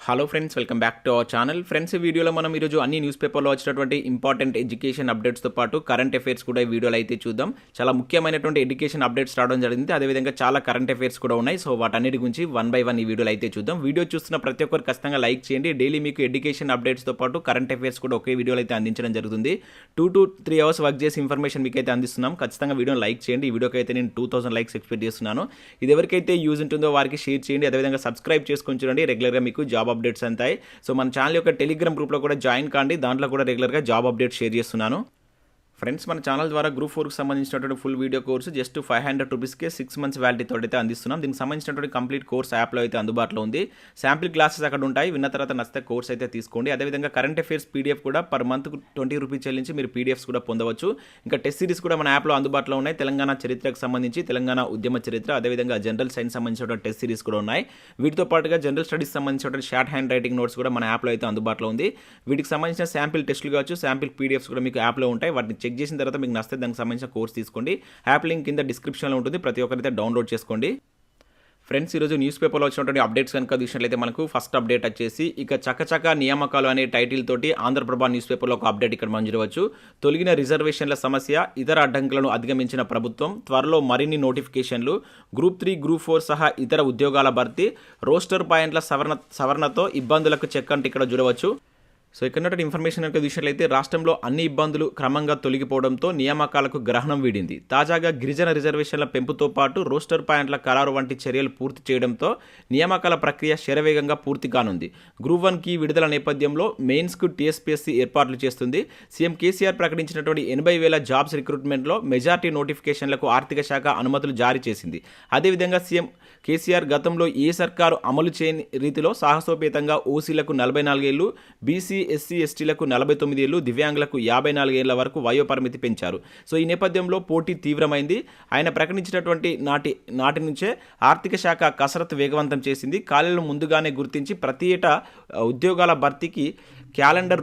Hello friends, welcome back to our channel. Friends, ఈ వీడియోలో మనం ఈరోజు అన్ని న్యూస్ పేపర్లో వచ్చినటువంటి ఇంపార్టెంట్ ఎడ్యుకేషన్ అప్డేట్స్తో పాటు కరెంట్ అఫైర్స్ కూడా ఈ వీడియోలో అయితే చూద్దాం. చాలా ముఖ్యమైనటువంటి ఎడ్యుకేషన్ అప్డేట్స్ రావడం జరిగింది. అదేవిధంగా చాలా కరెంట్ అఫైర్స్ కూడా ఉన్నాయి. సో వాటన్నిటి గురించి వన్ బై వన్ ఈ వీడియోలో అయితే చూద్దాం. వీడియో చూస్తున్న ప్రతి ఒక్కరు ఖచ్చితంగా లైక్ చేయండి. డైలీ మీకు ఎడ్యుకేషన్ అప్డేట్స్తో పాటు కరెంట్ అఫైర్స్ కూడా ఒకే వీడియోలో అయితే అందించడం జరుగుతుంది. 2 to 3 అవర్స్ వర్క్ చేసి ఇన్ఫర్మేషన్ మీకు అయితే అందిస్తున్నాం. ఖచ్చితంగా వీడియోని లైక్ చేయండి. ఈ వీడియోకి అయితే నేను 2000 లైక్స్ ఎక్స్పెక్ట్ చేస్తున్నాను. ఇది ఎవరికైతే యూజ్ ఉంటుందో వారికి షేర్ చేయండి. అదేవిధంగా సబ్స్క్రైబ్ చేసుకొని చూడండి. రెగ్యులర్గా మీకు జాబ్ అప్డేట్స్ అంతాయి. సో మన ఛానల్ యొక్క టెలిగ్రామ్ గ్రూప్లో కూడా జాయిన్ కాండి. దాంట్లో కూడా రెగ్యులర్గా జాబ్ అప్డేట్ షేర్ చేస్తున్నాను. ఫ్రెండ్స్, మన ఛానల్ ద్వారా గ్రూప్ 4కి సంబంధించినటువంటి ఫుల్ వీడియో కోర్సు జస్ట్ 500 రూపీస్కే 6 months వ్యాలిటీతో అయితే అందిస్తున్నాం. దీనికి సంబంధించినటువంటి కంప్లీట్ కోర్స్ యాప్లో అయితే అందుబాటులో ఉంది. శాంపిల్ క్లాసెస్ అక్కడ ఉంటాయి. విన్న తర్వాత నచ్చితే కోర్స్ అయితే తీసుకోండి. అదేవిధంగా కరెంట్ అఫైర్స్ పీడిఎఫ్ కూడా పర్ మంత్ 20 రూపీస్ చెల్లించి మీరు పీడిఎఫ్స్ కూడా పొందవచ్చు. ఇంకా టెస్ట్ సిరీస్ కూడా మన యాప్లో అందుబాటులో ఉన్నాయి. తెలంగాణ చరిత్రకు సంబంధించి, తెలంగాణ ఉద్యమ చరిత్ర, అదేవిధంగా జనరల్ సైన్స్ సంబంధించినటువంటి టెస్ట్ సిరీస్ కూడా ఉన్నాయి. వీటితో పాటుగా జనరల్ స్టడీస్ సంబంధించినటువంటి షార్ట్ హ్యాండ్ రైటింగ్ నోట్స్ కూడా మన యాప్లో అయితే అందుబాటులో ఉంది. వీటికి సంబంధించిన శాంపిల్ టెస్టులు కావచ్చు, శాంపిల్ పీడిఎఫ్స్ కూడా మీకు యాప్లో ఉంటాయి. వాటిని చెక్ చేసిన తర్వాత మీకు నచ్చితే దానికి సంబంధించిన కోర్స్ తీసుకోండి. యాప్ లింక్ కింద డిస్క్రిప్షన్లో ఉంటుంది. ప్రతి ఒక్కరైతే డౌన్లోడ్ చేసుకోండి. ఫ్రెండ్స్, ఈరోజు న్యూస్ పేపర్లో వచ్చినటువంటి అప్డేట్స్ కనుక చూసినట్లయితే మనకు ఫస్ట్ అప్డేట్ వచ్చేసి ఇక చకచక నియామకాలు అనే టైటిల్ తోటి ఆంధ్రప్రభ న్యూస్ పేపర్లో ఒక అప్డేట్ ఇక్కడ మనం చూడవచ్చు. తొలగిన రిజర్వేషన్ల సమస్య, ఇతర అడ్డంకులను అధిగమించిన ప్రభుత్వం, త్వరలో మరిన్ని నోటిఫికేషన్లు, గ్రూప్ 3, గ్రూప్ 4 సహా ఇతర ఉద్యోగాల భర్తీ, రోస్టర్ పాయింట్ల సవరణతో ఇబ్బందులకు చెక్ అంటే ఇక్కడ చూడవచ్చు. సో ఇక్కడ ఇన్ఫర్మేషన్ కనుక చూసినట్లయితే రాష్ట్రంలో అన్ని ఇబ్బందులు క్రమంగా తొలగిపోవడంతో నియామకాలకు గ్రహణం వీడింది. తాజాగా గిరిజన రిజర్వేషన్ల పెంపుతో పాటు రోస్టర్ పాయింట్ల ఖరారు వంటి చర్యలు పూర్తి చేయడంతో నియామకాల ప్రక్రియ శరవేగంగా పూర్తి కానుంది. గ్రూప్ 1కి విడుదల నేపథ్యంలో మెయిన్స్కు టీఎస్పీఎస్సీ ఏర్పాట్లు చేస్తుంది. సీఎం కేసీఆర్ ప్రకటించినటువంటి 80,000 జాబ్స్ రిక్రూట్మెంట్లో మెజార్టీ నోటిఫికేషన్లకు ఆర్థిక శాఖ అనుమతులు జారీ చేసింది. అదేవిధంగా సీఎం కేసీఆర్ గతంలో ఏ సర్కారు అమలు చేయని రీతిలో సాహసోపేతంగా ఓసీలకు 44 ఏళ్లు, బీసీ, ఎస్సీ, ఎస్టీలకు 49 ఏళ్లు, దివ్యాంగులకు 54 ఏళ్ల వరకు వయోపరిమితి పెంచారు. సో ఈ నేపథ్యంలో పోటీ తీవ్రమైంది. ఆయన ప్రకటించినటువంటి నాటి నుంచే ఆర్థిక శాఖ కసరత్తు వేగవంతం చేసింది. ఖాళీలను ముందుగానే గుర్తించి ప్రతి ఏటా ఉద్యోగాల భర్తీకి క్యాలెండర్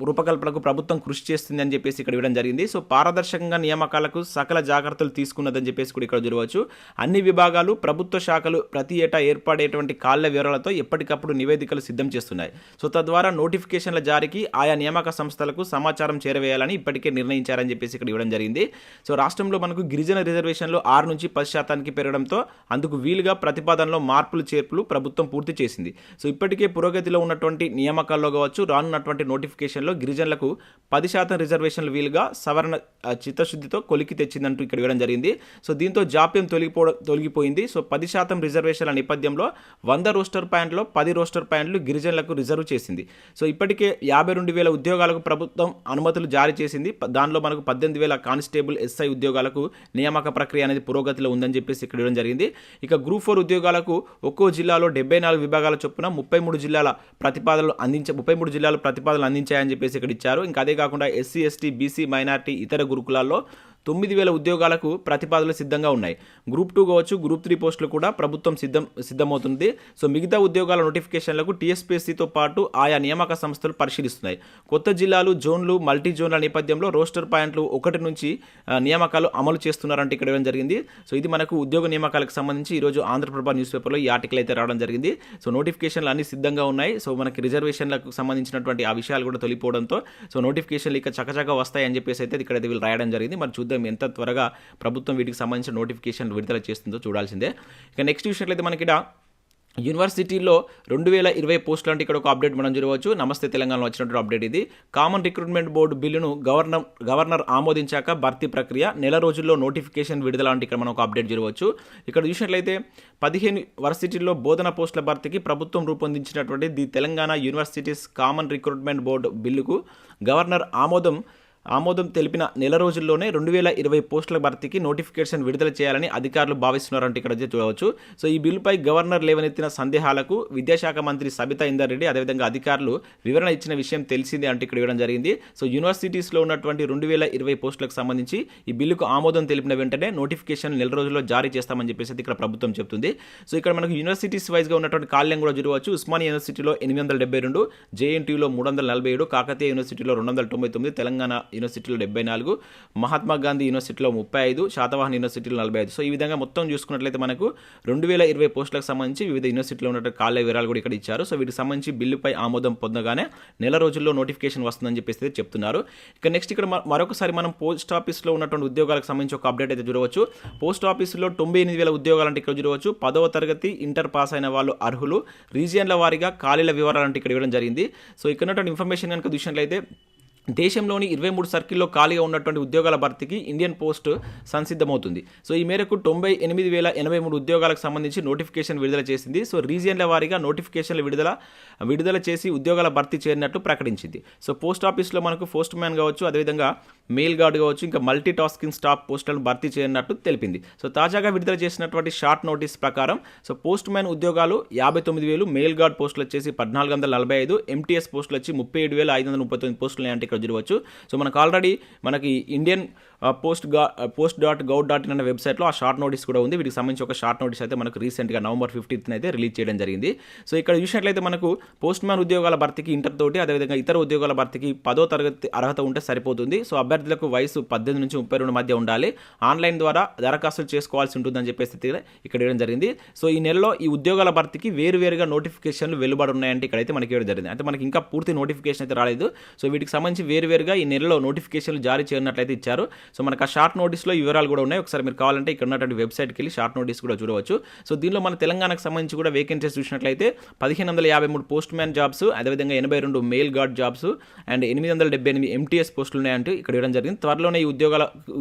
రూపకల్పనకు ప్రభుత్వం కృషి చేస్తుంది అని చెప్పేసి ఇక్కడ ఇవ్వడం జరిగింది. సో పారదర్శకంగా నియామకాలకు సకల జాగ్రత్తలు తీసుకున్నదని చెప్పేసి కూడా ఇక్కడ చూడవచ్చు. అన్ని విభాగాలు, ప్రభుత్వ శాఖలు ప్రతి ఏటా ఏర్పడేటువంటి కాళ్ల వివరాలతో ఎప్పటికప్పుడు నివేదికలు సిద్ధం చేస్తున్నాయి. సో తద్వారా నోటిఫికేషన్ల జారీకి ఆయా నియామక సంస్థలకు సమాచారం చేరవేయాలని ఇప్పటికే నిర్ణయించారని చెప్పేసి ఇక్కడ ఇవ్వడం జరిగింది. సో రాష్ట్రంలో మనకు గిరిజన రిజర్వేషన్లు 6 నుంచి 10% పెరగడంతో అందుకు వీలుగా ప్రతిపాదనలో మార్పులు చేర్పులు ప్రభుత్వం పూర్తి చేసింది. సో ఇప్పటికే పురోగతిలో ఉన్నటువంటి నియామకాల్లో కావచ్చు, రానున్నటువంటి నోటిఫికేషన్లో గిరిజనులకు 10% రిజర్వేషన్లు వీలుగా సవరణ చిత్తశుద్ధితో కొలికి తెచ్చిందంటూ ఇక్కడ ఇవ్వడం జరిగింది. సో దీంతో జాప్యం తొలగిపోయింది. సో 10% రిజర్వేషన్ల నేపథ్యంలో 100 రోస్టర్ పాయింట్లో 10 రోస్టర్ పాయింట్లు గిరిజనులకు రిజర్వ్ చేసింది. సో ఇప్పటికే 52,000 ఉద్యోగాలకు ప్రభుత్వం అనుమతులు జారీ చేసింది. దానిలో మనకు 18,000 కానిస్టేబుల్, ఎస్ఐ ఉద్యోగాలకు నియామక ప్రక్రియ అనేది పురోగతిలో ఉందని చెప్పేసి ఇక్కడ ఇవ్వడం జరిగింది. ఇక గ్రూప్ 4 ఉద్యోగాలకు ఒక్కో జిల్లాలో 74 విభాగాల చొప్పున 33 జిల్లాలు ప్రతిపాదనలు అందించాయని చెప్పేసి ఇక్కడ ఇచ్చారు. ఇంకా అదే కాకుండా ఎస్సీ, ఎస్టీ, బీసీ, మైనార్టీ, ఇతర గురుకులాల్లో 9,000 ఉద్యోగాలకు ప్రతిపాదనలు సిద్ధంగా ఉన్నాయి. గ్రూప్ 2 కావచ్చు, గ్రూప్ 3 పోస్టులు కూడా ప్రభుత్వం సిద్ధమవుతుంది. సో మిగతా ఉద్యోగాల నోటిఫికేషన్లకు టీఎస్పీఎస్సీతో పాటు ఆయా నియామక సంస్థలు పరిశీలిస్తున్నాయి. కొత్త జిల్లాలు, జోన్లు, మల్టీ జోన్ల నేపథ్యంలో రోస్టర్ పాయింట్లు 1 నుంచి నియామకాలు అమలు చేస్తున్నారంటే ఇక్కడ ఇవ్వడం జరిగింది. సో ఇది మనకు ఉద్యోగ నియామకాలకు సంబంధించి ఈరోజు ఆంధ్రప్రభ న్యూస్ పేపర్లో ఈ ఆర్టికల్ అయితే రావడం జరిగింది. సో నోటిఫికేషన్లు అన్ని సిద్ధంగా ఉన్నాయి. సో మనకి రిజర్వేషన్లకు సంబంధించినటువంటి ఆ విషయాలు కూడా తొలిపోవడంతో సో నోటిఫికేషన్లు ఇక చకచక వస్తాయని చెప్పేసి అయితే ఇక్కడ వీళ్ళు రాయడం జరిగింది. మరి చూద్దాం ఎంత త్వరగా ప్రభుత్వం వీటికి సంబంధించిన నోటిఫికేషన్ విడుదల చేస్తుందో చూడాల్సిందే. ఇక నెక్స్ట్ చూసినట్లయితే మనకి యూనివర్సిటీలో 2020 పోస్టులు అంటే ఇక్కడ ఒక అప్డేట్ మనం చూడవచ్చు. నమస్తే తెలంగాణలో వచ్చినటువంటి అప్డేట్ ఇది. కామన్ రిక్రూట్మెంట్ బోర్డు బిల్లును గవర్నర్ ఆమోదించాక భర్తీ ప్రక్రియ, నెల రోజుల్లో నోటిఫికేషన్ విడుదల అంటే ఇక్కడ మనం ఒక అప్డేట్ చూడవచ్చు. ఇక్కడ చూసినట్లయితే 15 యూనివర్సిటీల్లో బోధన పోస్టుల భర్తీకి ప్రభుత్వం రూపొందించినటువంటి the Telangana universities common recruitment board బిల్లుకు గవర్నర్ ఆమోదం తెలిపిన నెల రోజుల్లోనే 2020 పోస్టుల భర్తీకి నోటిఫికేషన్ విడుదల చేయాలని అధికారులు భావిస్తున్నారంటే ఇక్కడ చూడవచ్చు. సో ఈ బిల్లుపై గవర్నర్ లేవనెత్తిన సందేహాలకు విద్యాశాఖ మంత్రి సబితా ఇందర్ రెడ్డి అదేవిధంగా అధికారులు వివరణ ఇచ్చిన విషయం తెలిసిందే అంటే ఇక్కడ ఇవ్వడం జరిగింది. సో యూనివర్సిటీస్లో ఉన్నటువంటి 2020 పోస్టులకు సంబంధించి ఈ బిల్లుకు ఆమోదం తెలిపిన వెంటనే నోటిఫికేషన్ నెల రోజుల్లో జారీ చేస్తామని చెప్పేసి ఇక్కడ ప్రభుత్వం చెప్తుంది. సో ఇక్కడ మనకు యూనివర్సిటీస్ వైజ్గా ఉన్నటువంటి ఖాళీలను కూడా చూడవచ్చు. ఉస్మానియా యూనివర్సిటీలో 872, జేఎన్టీయూలో 347, కాకతీయ యూనివర్సిటీలో 299, తెలంగాణ యూనివర్సిటీలో 74, మహాత్మా గాంధీ యూనివర్సిటీలో 35, శాతవాహన్ యూనివర్సిటీలో 45. సో ఈ విధంగా మొత్తం చూసుకున్నట్లయితే మనకు 2020 పోస్టులకు సంబంధించి వివిధ యూనివర్సిటీలో ఉన్న ఖాళీ వివరాలు కూడా ఇక్కడ ఇచ్చారు. సో వీటికి సంబంధించి బిల్లుపై ఆమోదం పొందగానే నెల రోజుల్లో నోటిఫికేషన్ వస్తుందని చెప్పేసి చెప్తున్నారు. ఇక నెక్స్ట్ ఇక్కడ మరొకసారి మనం పోస్ట్ ఆఫీస్లో ఉన్నటువంటి ఉద్యోగాలకు సంబంధించి ఒక అప్డేట్ అయితే చూడవచ్చు. పోస్ట్ ఆఫీసులో 98,000 ఉద్యోగాలు అంటే ఇక్కడ చూడవచ్చు. 10వ తరగతి ఇంటర్ పాస్ అయిన వాళ్ళు అర్హులు. రీజియన్ల వారీగా ఖాళీల వివరాలు అంటే ఇక్కడ ఇవ్వడం జరిగింది. సో ఇక్కడ ఉన్నటువంటి ఇన్ఫర్మేషన్ కనుక చూసినట్లయితే దేశంలోని 23 సర్కిల్లో ఖాళీగా ఉన్నటువంటి ఉద్యోగాల భర్తీకి ఇండియన్ పోస్ట్ సంసిద్ధమవుతుంది. సో ఈ మేరకు 98,083 ఉద్యోగాలకు సంబంధించి నోటిఫికేషన్ విడుదల చేసింది. సో రీజియన్ల వారీగా నోటిఫికేషన్లు విడుదల చేసి ఉద్యోగాల భర్తీ చేరినట్లు ప్రకటించింది. సో పోస్ట్ ఆఫీస్లో మనకు పోస్ట్ మ్యాన్ కావచ్చు, అదేవిధంగా మెయిల్ గార్డ్ కావచ్చు, ఇంకా మల్టీ టాస్కింగ్ స్టాఫ్ పోస్టులను భర్తీ చేయనట్టు తెలిపింది. సో తాజాగా విడుదల చేసినటువంటి షార్ట్ నోటీస్ ప్రకారం సో పోస్ట్ మ్యాన్ ఉద్యోగాలు 59,000, మెయిల్ గార్డ్ పోస్టులు వచ్చేసి 1,445, ఎంటీఎస్ పోస్టులు వచ్చి 37,539 పోస్టులు అంటే ఇక్కడ చూడవచ్చు. సో మనకి ఇండియన్ post.gov.in అనే వెబ్సైట్లో ఆ షార్ట్ నోటీస్ కూడా ఉంది. వీటికి సంబంధించి ఒక షార్ట్ నోటీస్ అయితే మనకు రీసెంట్గా November 15th అయితే రిలీజ్ చేయడం జరిగింది. సో ఇక్కడ చూసినట్లయితే మనకు పోస్ట్ మ్యాన్ ఉద్యోగాల భర్తీకి ఇంటర్ తోటి, అదేవిధంగా ఇతర ఉద్యోగాల భర్తీకి 10వ తరగతి అర్హత ఉంటే సరిపోతుంది. సో అభ్యర్థులకు వయసు 18 నుంచి 32 మధ్య ఉండాలి. ఆన్లైన్ ద్వారా దరఖాస్తులు చేసుకోవాల్సి ఉంటుందని చెప్పేసి ఇక్కడ ఇవ్వడం జరిగింది. సో ఈ నెలలో ఈ ఉద్యోగాల భర్తీకి వేరువేరుగా నోటిఫికేషన్లు వెలువడి ఉన్నాయంటే ఇక్కడైతే మనకి ఇవ్వడం జరిగింది. అంటే మనకి ఇంకా పూర్తి నోటిఫికేషన్ అయితే రాలేదు. సో వీటికి సంబంధించి వేరువేరుగా ఈ నెలలో నోటిఫికేషన్లు జారీ చేయనట్లయితే ఇచ్చారు. సో మనకు ఆ షార్ట్ నోటీస్లో ఈ వివరాలు కూడా ఉన్నాయి. ఒకసారి మీరు కావాలంటే ఇక్కడ ఉన్నటువంటి వెబ్సైట్కి వెళ్ళి షార్ట్ నోటీస్ కూడా చూడవచ్చు. సో దీనిలో మన తెలంగాణకు సంబంధించి కూడా వేకెన్సీస్ చూసినట్లయితే 1,553 పోస్ట్ మ్యాన్ జాబ్స్, అదేవిధంగా 82 mail gourd jobs and 878 MTS పోస్టులు ఉన్నాయంటూ ఇక్కడ ఇవ్వడం జరిగింది. త్వరలోనే ఈ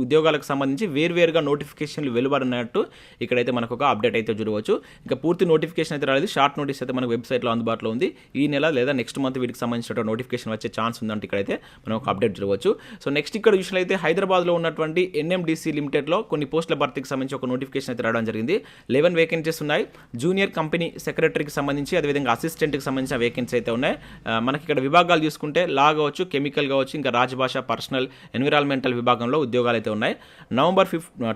ఉద్యోగాలకు సంబంధించి వేరువేరుగా నోటిఫికేషన్లు వెలువడినట్టు ఇక్కడైతే మనకు ఒక అప్డేట్ అయితే చూడవచ్చు. ఇంకా పూర్తి నోటిఫికేషన్ అయితే రాలేదు. షార్ట్ నోటీస్ అయితే మనకు వెబ్సైట్లో అందుబాటులో ఉంది. ఈ నెల లేదా నెక్స్ట్ మంత్ వీటికి సంబంధించిన నోటిఫికేషన్ వచ్చే ఛాన్స్ ఉందంటే ఇక్కడైతే మనం ఒక అప్డేట్ చూడవచ్చు. సో నెక్స్ట్ ఇక్కడ చూసినట్లయితే హైదరాబాద్లో ఉన్నటువంటి ఎన్ఎండిసి లిమిటెడ్లో కొన్ని పోస్టుల భర్తీకి సంబంధించి ఒక నోటిఫికేషన్ అయితే రావడం జరిగింది. 11 వేకెన్సీస్ ఉన్నాయి. జూనియర్ కంపెనీ సెక్రటరీకి సంబంధించి, అదేవిధంగా అసిస్టెంట్కి సంబంధించిన వేకెన్సీ అయితే ఉన్నాయి. మనకి ఇక్కడ విభాగాలు చూసుకుంటే లా కావచ్చు, కెమికల్ కావచ్చు, ఇంకా రాజభాష, పర్సనల్, ఎన్విరాన్మెంటల్ విభాగంలో ఉద్యోగాలు అయితే ఉన్నాయి. November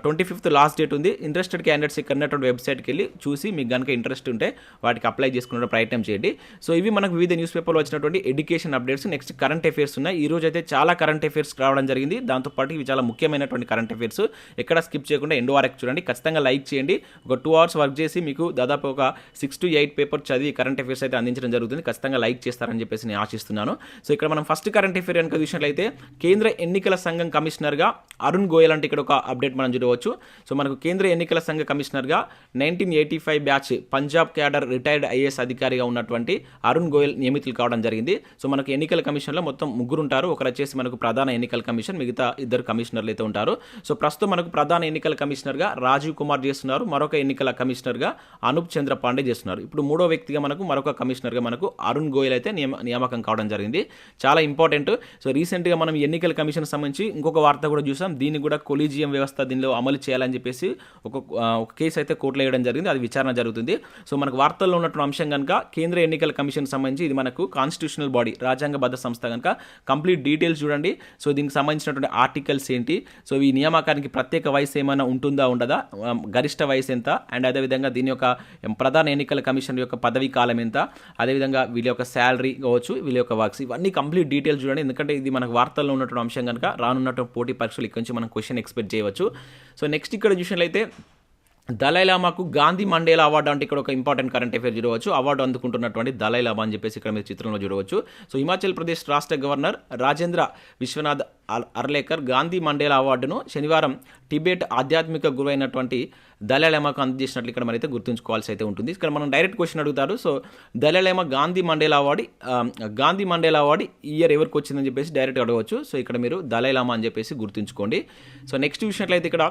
25th లాస్ట్ డేట్ ఉంది. ఇంట్రెస్టెడ్ క్యాండిడేట్స్ ఇక్కడ ఉన్నటువంటి వెబ్సైట్కి వెళ్ళి చూసి మీకు కనుక ఇంట్రెస్ట్ ఉంటే వాటికి అప్లై చేసుకునే ప్రయత్నం చేయండి. సో ఇవి మనకు వివిధ న్యూస్ పేపర్లో వచ్చినటువంటి education updates. Next current affairs ఉన్నాయి. ఈ రోజు అయితే చాలా కరెంట్ అఫైర్స్ రావడం జరిగింది. దాంతోపాటు ఇవి చాలా ముఖ్యమైనటువంటి కరెంట్ అఫైర్స్. ఎక్కడ స్కిప్ చేయకుండా ఎండ్ వరకు చూడండి. ఖచ్చితంగా లైక్ చేయండి. ఒక 2 hours వర్క్ చేసి మీకు దాదాపు ఒక 6 to 8 పేపర్ చదివి కరెంట్ అఫైర్స్ అయితే అందించడం జరుగుతుంది. ఖచ్చితంగా లైక్ చేస్తారని చెప్పేసి నేను ఆశిస్తున్నాను. సో ఇక్కడ మనం ఫస్ట్ కరెంట్ అఫైర్ కనుక చూసినట్లయితే కేంద్ర ఎన్నికల సంఘం కమిషనర్గా అరుణ్ గోయల్ అంటే ఇక్కడ ఒక అప్డేట్ మనం చూడవచ్చు. సో మనకు కేంద్ర ఎన్నికల సంఘ కమిషనర్గా 1985 batch Punjab cadre retired IAS అధికారిగా ఉన్నటువంటి అరుణ్ గోయల్ నియమితులు కావడం జరిగింది. సో మనకు ఎన్నికల కమిషన్లో మొత్తం 3 ఉంటారు. ఒకరు వచ్చేసి మనకు ప్రధాన ఎన్నికల కమిషన్, మిగతా 2 కమిషనర్లు అయితే ఉంటారు. సో ప్రస్తుతం మనకు ప్రధాన ఎన్నికల కమిషనర్గా రాజీవ్ కుమార్ చేస్తున్నారు. మరొక ఎన్నికల కమిషనర్గా అనూప్ చంద్ర పాండే చేస్తున్నారు. ఇప్పుడు 3వ వ్యక్తిగా మరొక కమిషనర్గా మనకు అరుణ్ గోయల్ అయితే నియామకం కావడం జరిగింది. చాలా ఇంపార్టెంట్. సో రీసెంట్గా మనం ఎన్నికల కమిషన్ సంబంధించి ఇంకొక వార్త కూడా చూసాం. దీన్ని కూడా కొలీజియం వ్యవస్థ దీనిలో అమలు చేయాలని చెప్పేసి ఒక కేసు అయితే కోర్టులో వేయడం జరిగింది. అది విచారణ జరుగుతుంది. సో మనకు వార్తల్లో ఉన్నటువంటి అంశం కనుక కేంద్ర ఎన్నికల కమిషన్ సంబంధించి ఇది మనకు కాన్స్టిట్యూషనల్ బాడీ, రాజ్యాంగబద్ధ సంస్థ కనుక కంప్లీట్ డీటెయిల్స్ చూడండి. సో దీనికి సంబంధించినటువంటి ఆర్టికల్స్ ఏంటి, సో ఈ నియామకానికి ప్రత్యేక వయసు ఏమైనా ఉంటుందా ఉండదా, గరిష్ట వయసు ఎంత, అండ్ అదేవిధంగా దీని యొక్క ప్రధాన ఎన్నికల కమిషన్ యొక్క పదవీ కాలం ఎంత, అదేవిధంగా వీళ్ళ యొక్క శాలరీ కావచ్చు, వీళ్ళ యొక్క వర్క్స్, ఇవన్నీ కంప్లీట్ డీటెయిల్స్ చూడండి. ఎందుకంటే ఇది మనకు వార్తల్లో ఉన్నటువంటి అంశం కనుక రానున్నటువంటి పోటీ పరీక్షలు ఇక్కడ నుంచి మనం క్వశ్చన్ ఎక్స్పెక్ట్ చేయవచ్చు. సో నెక్స్ట్ ఇక్కడ చూసినట్లయితే దలైలామాకు గాంధీ మండేలా అవార్డు అంటే ఇక్కడ ఒక ఇంపార్టెంట్ కరెంట్ అఫేర్ చూడవచ్చు. అవార్డు అందుకుంటున్నటువంటి దలైలామా అని చెప్పేసి ఇక్కడ మీరు చిత్రంలో చూడవచ్చు. సో హిమాచల్ ప్రదేశ్ రాష్ట్ర గవర్నర్ రాజేంద్ర విశ్వనాథ్ అర్లేకర్ గాంధీ మండేలా అవార్డును శనివారం టిబెట్ ఆధ్యాత్మిక గురైనటువంటి దలైలామాకు అందజేసినట్లు ఇక్కడ మనైతే గుర్తుంచుకోవాల్సి అయితే ఉంటుంది. ఇక్కడ మనం డైరెక్ట్ క్వశ్చన్ అడుగుతారు. So Dalai Lama Gandhi Mandela award ఈ ఇయర్ ఎవరికి వచ్చిందని చెప్పేసి డైరెక్ట్ అడగవచ్చు. సో ఇక్కడ మీరు దలైలామా అని చెప్పేసి గుర్తుంచుకోండి. సో నెక్స్ట్ చూసినట్లయితే ఇక్కడ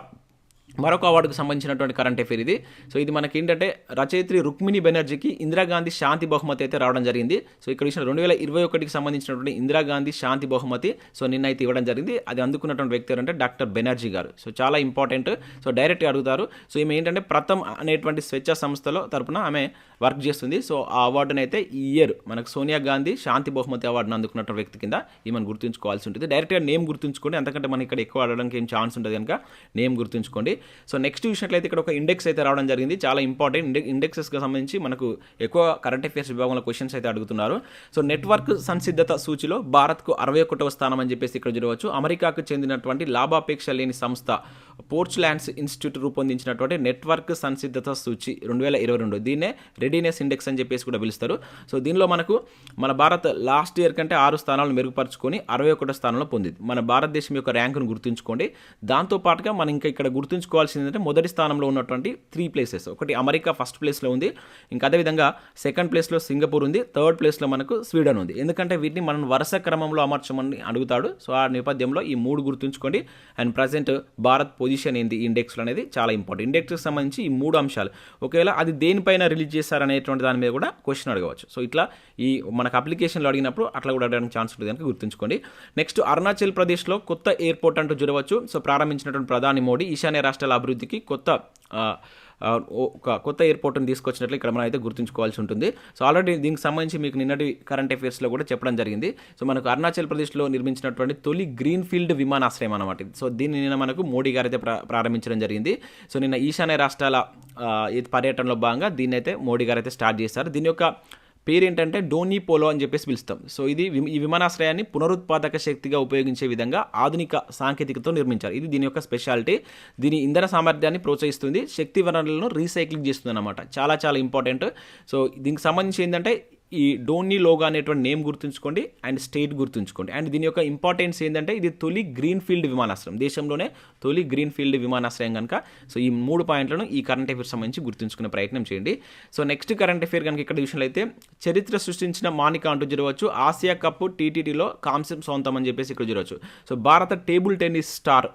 మరొక అవార్డుకు సంబంధించినటువంటి కరెంట్ అఫేర్ ఇది. సో ఇది మనకి ఏంటంటే రచయిత్రి రుక్మిణి బెనర్జీకి ఇందిరాగాంధీ శాంతి బహుమతి అయితే రావడం జరిగింది. సో ఇక్కడ ఇచ్చిన 2021కి సంబంధించినటువంటి ఇందిరాగాంధీ శాంతి బహుమతి సో నిన్న అయితే ఇవ్వడం జరిగింది. అది అందుకున్నటువంటి వ్యక్తి ఎవరంటే డాక్టర్ బెనర్జీ గారు. సో చాలా ఇంపార్టెంట్. సో డైరెక్ట్గా అడుగుతారు. సో ఈమె ఏంటంటే ప్రథమ్ అనేటువంటి స్వేచ్ఛా సంస్థలో తరపున ఆమె వర్క్ చేస్తుంది. సో ఆ అవార్డును అయితే ఈ ఇయర్ మనకు సోనియా గాంధీ శాంతి బహుమతి అవార్డును అందుకున్నటువంటి వ్యక్తి కింద ఈమెను గుర్తుంచుకోవాల్సి ఉంటుంది. డైరెక్ట్గా నేమ్ గుర్తుంచుకోండి. అంతకంటే మనకి ఇక్కడ ఎక్కువ అడగడానికి ఏం ఛాన్స్ ఉంటుంది కనుక నేమ్ గుర్తుంచుకోండి. గుర్తుంచుకోండి. సో నెక్స్ట్ చూసినట్లయితే ఇక్కడ ఒక ఇండెక్స్ అయితే రావడం జరిగింది, చాలా ఇంపార్టెంట్. ఇండెక్సెస్కి సంబంధించి మనకు ఎక్కువ కరెంట్ అఫైర్స్ విభాగంలో క్వశ్చన్స్ అయితే అడుగుతున్నారు. సో నెట్వర్క్ సంసిద్ధత సూచిలో భారత్కు 61వ స్థానం అని చెప్పేసి ఇక్కడ చూడవచ్చు. అమెరికాకు చెందినటువంటి లాభాపేక్ష లేని సంస్థ పోర్చ్లాండ్స్ ఇన్స్టిట్యూట్ రూపొందించినటువంటి నెట్వర్క్ సంసిద్ధత సూచి 2022, దీన్నే రెడీనెస్ ఇండెక్స్ అని చెప్పేసి కూడా పిలుస్తారు. సో దీనిలో మనకు మన భారత్ లాస్ట్ ఇయర్ కంటే 6 స్థానాలను మెరుగుపరుచుకొని 61వ స్థానంలో పొందింది. మన భారతదేశం యొక్క ర్యాంకును గుర్తుంచుకోండి. దాంతోపాటుగా మనం ఇంకా ఇక్కడ గుర్తుంచుకోవాల్సింది ఏంటంటే మొదటి స్థానంలో ఉన్నటువంటి 3 ప్లేసెస్, ఒకటి అమెరికా ఫస్ట్ ప్లేస్లో ఉంది, ఇంకా అదేవిధంగా సెకండ్ ప్లేస్లో సింగపూర్ ఉంది, థర్డ్ ప్లేస్లో మనకు స్వీడన్ ఉంది. ఎందుకంటే వీటిని మనం వరుస క్రమంలో అమర్చమని అడుగుతాడు. సో ఆ నేపథ్యంలో ఈ 3 గుర్తుంచుకోండి. అండ్ ప్రజెంట్ భారత్ పొజిషన్ ఏంది ఈ ఇండెక్స్లో అనేది చాలా ఇంపార్టెంట్. ఇండెక్స్కి సంబంధించి ఈ 3 అంశాలు, ఒకవేళ అది దేనిపైన రిలీజ్ చేశారనేటువంటి దాని మీద కూడా క్వశ్చన్ అడగవచ్చు. సో ఇట్లా ఈ మనకు అప్లికేషన్లో అడిగినప్పుడు అట్లా కూడా అడగడానికి ఛాన్స్ ఉంటుంది కనుక గుర్తుంచుకోండి. నెక్స్ట్ అరుణాచల్ ప్రదేశ్లో కొత్త ఎయిర్పోర్ట్ అంటూ చూడవచ్చు. సో ప్రారంభించినటువంటి ప్రధాని మోడీ ఈశాన్య రాష్ట్రాల అభివృద్ధికి ఒక కొత్త ఎయిర్పోర్ట్ని తీసుకొచ్చినట్లు ఇక్కడ మనం అయితే గుర్తుంచుకోవాల్సి ఉంటుంది. సో ఆల్రెడీ దీనికి సంబంధించి మీకు నిన్నటి కరెంట్ అఫైర్స్లో కూడా చెప్పడం జరిగింది. సో మనకు అరుణాచల్ ప్రదేశ్లో నిర్మించినటువంటి తొలి గ్రీన్ ఫీల్డ్ విమానాశ్రయం అన్నమాట. సో దీన్ని నిన్న మనకు మోడీ గారు అయితే ప్రారంభించడం జరిగింది. సో నిన్న ఈశాన్య రాష్ట్రాల పర్యటనలో భాగంగా దీన్ని అయితే మోడీ గారు అయితే స్టార్ట్ చేశారు. దీని యొక్క పేరు ఏంటంటే డోనీ పోలో అని చెప్పేసి పిలుస్తాం. సో ఈ విమానాశ్రయాన్ని పునరుత్పాదక శక్తిగా ఉపయోగించే విధంగా ఆధునిక సాంకేతికతో నిర్మించారు. ఇది దీని యొక్క స్పెషాలిటీ. దీని ఇంధన సామర్థ్యాన్ని ప్రోత్సహిస్తుంది, శక్తి వనరులను రీసైక్లింగ్ చేస్తుంది అన్నమాట. చాలా చాలా ఇంపార్టెంట్. సో దీనికి సంబంధించి ఏంటంటే ఈ డోనీ లోగా అనేటువంటి నేమ్ గుర్తుంచుకోండి అండ్ స్టేట్ గుర్తుంచుకోండి. అండ్ దీని యొక్క ఇంపార్టెన్స్ ఏంటంటే ఇది తొలి గ్రీన్ ఫీల్డ్ విమానాశ్రయం, దేశంలోనే తొలి గ్రీన్ ఫీల్డ్ విమానాశ్రయం కనుక. సో ఈ 3 పాయింట్లను ఈ కరెంట్ అఫైర్స్ సంబంధించి గుర్తుంచుకునే ప్రయత్నం చేయండి. సో నెక్స్ట్ కరెంట్ అఫైర్ కనుక ఇక్కడ విషయంలో అయితే చరిత్ర సృష్టించిన మానిక అంటూ చూడవచ్చు. ఆసియా కప్ టీటీటీలో కాంస్యం సొంతం అని చెప్పేసి ఇక్కడ చూడవచ్చు. సో భారత table tennis star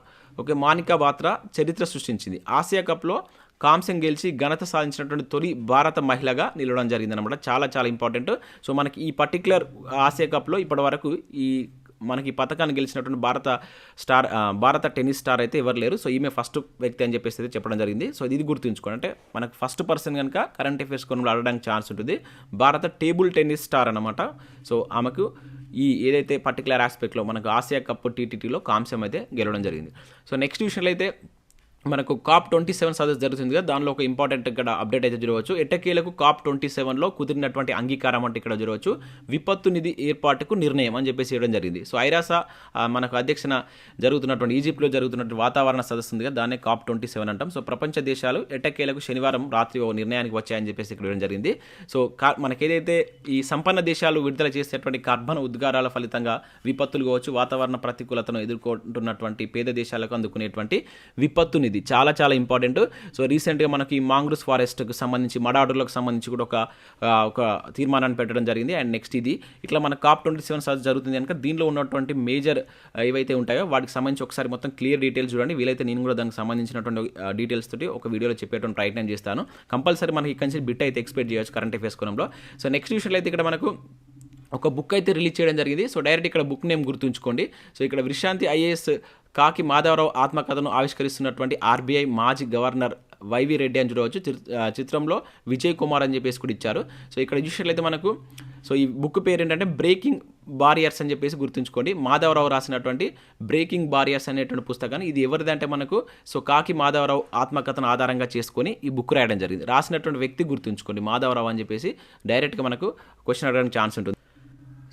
Manika Batra చరిత్ర సృష్టించింది. ఆసియా కప్లో కాంస్యం గెలిచి ఘనత సాధించినటువంటి తొలి భారత మహిళగా నిలవడం జరిగిందనమాట. చాలా చాలా ఇంపార్టెంట్. సో మనకి ఈ పర్టికులర్ ఆసియా కప్లో ఇప్పటి వరకు మనకి పథకాన్ని గెలిచినటువంటి భారత టెన్నిస్ స్టార్ అయితే ఎవరు లేరు. సో ఈమె ఫస్ట్ వ్యక్తి అని చెప్పేసి అయితే చెప్పడం జరిగింది. సో ఇది గుర్తుంచుకోండి. అంటే మనకు ఫస్ట్ పర్సన్ కనుక కరెంట్ అఫైర్స్ కొనుగోలు అడగడానికి ఛాన్స్ ఉంటుంది. భారత టేబుల్ టెన్నిస్ స్టార్ అనమాట. సో ఆమెకు ఏదైతే పర్టికులర్ ఆస్పెక్ట్లో మనకు ఆసియా కప్ టీటీటీలో కాంస్యం అయితే గెలవడం జరిగింది. సో నెక్స్ట్ విషయంలో అయితే మనకు COP27 సదస్సు జరుగుతుంది కదా, దానిలో ఒక ఇంపార్టెంట్ ఇక్కడ అప్డేట్ అయితే చూడవచ్చు. ఎట్టకేలకు COP27లో కుదిరినటువంటి అంగీకారం అంటే ఇక్కడ చూడవచ్చు విపత్తు నిధి ఏర్పాటుకు నిర్ణయం అని చెప్పేసి చేయడం జరిగింది. సో ఐరాస మనకు అధ్యక్షన జరుగుతున్నటువంటి ఈజిప్ట్లో జరుగుతున్నటువంటి వాతావరణ సదస్సు ఉంది కదా, దాన్నే COP27 అంటాం. సో ప్రపంచ దేశాలు ఎట్టకేలకు శనివారం రాత్రి ఓ నిర్ణయానికి వచ్చాయని చెప్పేసి ఇక్కడ ఇవ్వడం జరిగింది. సో మనకేదైతే ఈ సంపన్న దేశాలు విడుదల చేసేటువంటి కార్బన్ ఉద్గారాల ఫలితంగా విపత్తులు కావచ్చు, వాతావరణ ప్రతికూలతను ఎదుర్కొంటున్నటువంటి పేద దేశాలకు అందుకునేటువంటి విపత్తు నిధి చాలా చాలా ఇంపార్టెంట్. సో రీసెంట్గా మనకి మాంగ్రూవ్స్ ఫారెస్ట్కి సంబంధించి మడాడులకు సంబంధించి కూడా ఒక తీర్మానాన్ని పెట్టడం జరిగింది. అండ్ నెక్స్ట్ ఇది ఇట్లా మన COP27 సదస్సు జరుగుతుంది కనుక దీనిలో ఉన్నటువంటి మేజర్ ఏవైతే ఉంటాయో వాటికి సంబంధించి ఒకసారి మొత్తం క్లియర్ డీటెయిల్స్ చూడండి. వీలైతే నేను కూడా దానికి సంబంధించినటువంటి డీటెయిల్స్ తోటి ఒక వీడియోలో చెప్పేటువంటి ప్రయత్నం చేస్తాను. కంపల్సరీ మనకి ఇక్కడ నుంచి బిట్ అయితే ఎక్స్పెక్ట్ చేయొచ్చు కరెంట్ అఫైర్స్ కోణంలో. సో నెక్స్ట్ విషయంలో అయితే ఇక్కడ మనకు ఒక బుక్ అయితే రిలీజ్ చేయడం జరిగింది. సో డైరెక్ట్ ఇక్కడ బుక్ నేమ్ గుర్తుంచుకోండి. సో ఇక్కడ విశ్రాంతి IAS కాకి మాధవరావు ఆత్మకథను ఆవిష్కరిస్తున్నటువంటి RBI మాజీ గవర్నర్ వైవి రెడ్డి అని చూడవచ్చు. చిత్రంలో విజయ్ కుమార్ అని చెప్పేసి కూడా ఇచ్చారు. సో ఇక్కడ చూసినట్లయితే మనకు ఈ బుక్ పేరు ఏంటంటే బ్రేకింగ్ బారియర్స్ అని చెప్పేసి గుర్తుంచుకోండి. మాధవరావు రాసినటువంటి బ్రేకింగ్ బారియర్స్ అనేటువంటి పుస్తకాన్ని, ఇది ఎవరిదంటే మనకు కాకి మాధవరావు ఆత్మకథను ఆధారంగా చేసుకొని ఈ బుక్ రాయడం జరిగింది. రాసినటువంటి వ్యక్తి గుర్తుంచుకోండి మాధవరావు అని చెప్పేసి డైరెక్ట్గా మనకు క్వశ్చన్ అడగడానికి ఛాన్స్ ఉంటుంది.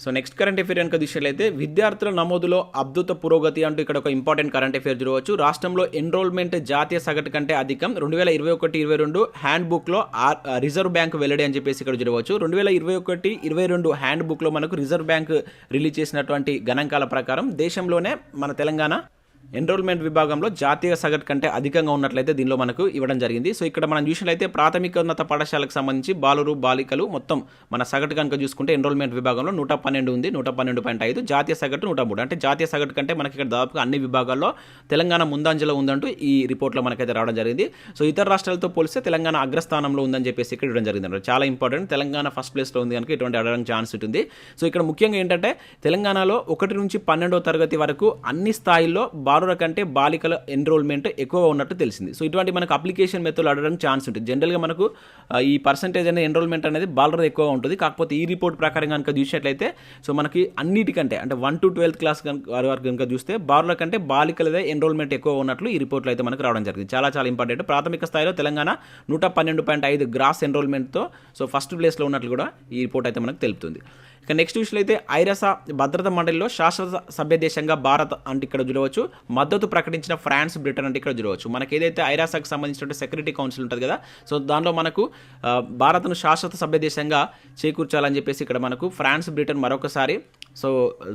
సో నెక్స్ట్ కరెంట్ అఫైర్ కనుక చూసినట్లయితే విద్యార్థుల నమోదులో అద్భుత పురోగతి అంటూ ఇక్కడ ఒక ఇంపార్టెంట్ కరెంట్ అఫైర్ చూడవచ్చు. రాష్ట్రంలో ఎన్రోల్మెంట్ జాతీయ సగటు కంటే అధికం. 2021-22 హ్యాండ్ బుక్లో రిజర్వ్ బ్యాంక్ వెల్లడి అని చెప్పేసి ఇక్కడ చూడవచ్చు. 2021-22 హ్యాండ్ బుక్లో మనకు రిజర్వ్ బ్యాంక్ రిలీజ్ చేసినటువంటి గణాంకాల ప్రకారం దేశంలోనే మన తెలంగాణ ఎన్రోల్మెంట్ విభాగంలో జాతీయ సగటు కంటే అధికంగా ఉన్నట్లయితే దీనిలో మనకు ఇవ్వడం జరిగింది. సో ఇక్కడ మనం చూసినట్లయితే ప్రాథమికోన్నత పాఠశాలకు సంబంధించి బాలికలు మొత్తం మన సగటు కనుక చూసుకుంటే ఎన్రోల్మెంట్ విభాగంలో 112 ఉంది, 112.5. జాతీయ సగటు 103. అంటే జాతీయ సగటు కంటే మనకి ఇక్కడ దాదాపుగా అన్ని విభాగాల్లో తెలంగాణ ముందంజలో ఉందంటూ ఈ రిపోర్ట్లో మనకైతే రావడం జరిగింది. సో ఇతర రాష్ట్రాలతో పోలిస్తే తెలంగాణ అగ్రస్థానంలో ఉందని చెప్పేసి ఇక్కడ ఇవ్వడం జరిగింది. చాలా ఇంపార్టెంట్. తెలంగాణ ఫస్ట్ ప్లేస్లో ఉంది కనుక ఇటువంటి అడగడానికి ఛాన్స్ ఉంటుంది. సో ఇక్కడ ముఖ్యంగా ఏంటంటే తెలంగాణలో 1 నుంచి 12వ తరగతి వరకు అన్ని స్థాయిల్లో బాలుర కంటే బాలికల ఎన్రోల్మెంట్ ఎక్కువ ఉన్నట్టు తెలిసింది. సో ఇటువంటి మనకు అప్లికేషన్ మెథడ్లు అడగడానికి ఛాన్స్ ఉంటుంది. జనరల్గా మనకు ఈ పర్సంటేజ్ అనేది ఎన్రోల్మెంట్ అనేది బాలుర ఎక్కువగా ఉంటుంది. కాకపోతే ఈ రిపోర్ట్ ప్రకారం కనుక చూసినట్లయితే సో మనకి అన్నిటికంటే అంటే 1 to 12th క్లాస్ వరకు కనుక చూస్తే బాలుర కంటే బాలికలదే ఎన్రోల్మెంట్ ఎక్కువ ఉన్నట్లు ఈ రిపోర్ట్లో అయితే మనకు రావడం జరిగింది. చాలా చాలా ఇంపార్టెంట్. ప్రాథమిక స్థాయిలో తెలంగాణ 112.5 గ్రాస్ ఎన్రోల్మెంట్తో సో ఫస్ట్ ప్లేస్లో ఉన్నట్లు కూడా ఈ రిపోర్ట్ అయితే మనకు తెలుపుతుంది. ఇక నెక్స్ట్ విషయంలో అయితే ఐరాస భద్రతా మండలిలో శాశ్వత సభ్య దేశంగా భారత్ అంటే ఇక్కడ చూడవచ్చు, మద్దతు ప్రకటించిన ఫ్రాన్స్, బ్రిటన్ అంటే ఇక్కడ చూడవచ్చు. మనకి ఏదైతే ఐరాసాకు సంబంధించిన సెక్యూరిటీ కౌన్సిల్ ఉంటుంది కదా, సో దానిలో మనకు భారత్ను శాశ్వత సభ్య దేశంగా చేకూర్చాలని చెప్పేసి ఇక్కడ మనకు ఫ్రాన్స్, బ్రిటన్ మరొకసారి సో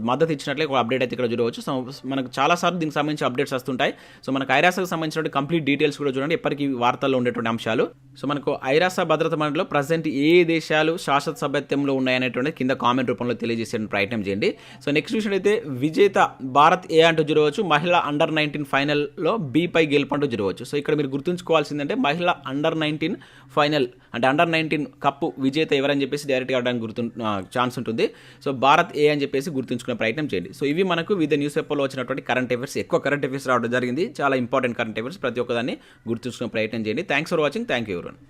మద్దతు ఇచ్చినట్లే ఒక అప్డేట్ అయితే ఇక్కడ చూడవచ్చు. సో మనకు చాలాసార్లు దీనికి సంబంధించి అప్డేట్స్ వస్తుంటాయి. సో మనకు ఐరాసాకు సంబంధించినటువంటి కంప్లీట్ డీటెయిల్స్ కూడా చూడండి, ఎప్పటికీ వార్తల్లో ఉండేటువంటి అంశాలు. సో మనకు ఐరాస భద్రతా మండలిలో ప్రజెంట్ ఏ దేశాలు శాశ్వత సభ్యత్వంలో ఉన్నాయనేటువంటి కింద కామెంట్ రూపంలో తెలియజేసే ప్రయత్నం చేయండి. సో నెక్స్ట్ విషయం అయితే విజేత భారత్ ఏ అంటూ చూడవచ్చు, మహిళా అండర్-19 ఫైనల్లో బి పై గెలుపంటూ చూడవచ్చు. సో ఇక్కడ మీరు గుర్తుంచుకోవాల్సిందంటే మహిళా అండర్-19 ఫైనల్ అంటే అండర్-19 కప్పు విజేత ఎవరని చెప్పేసి డైరెక్ట్గా అవడానికి ఛాన్స్ ఉంటుంది. సో భారత్ ఏ అని చెప్పేసి గుర్తుంచుకునే ప్రయత్నం చేయండి. సో ఇవి మనకు వివిధ న్యూస్ పేపర్లో వచ్చినటువంటి కరెంట్ అఫైర్స్. ఎక్కువ కరెంట్ అఫైర్స్ రావడం జరిగింది, చాలా ఇంపార్టెంట్ కరెంట్ అఫైర్స్. ప్రతి ఒక్కదాన్ని గుర్తుంచుకునే ప్రయత్నం చేయండి. Thanks for watching. Thank you everyone.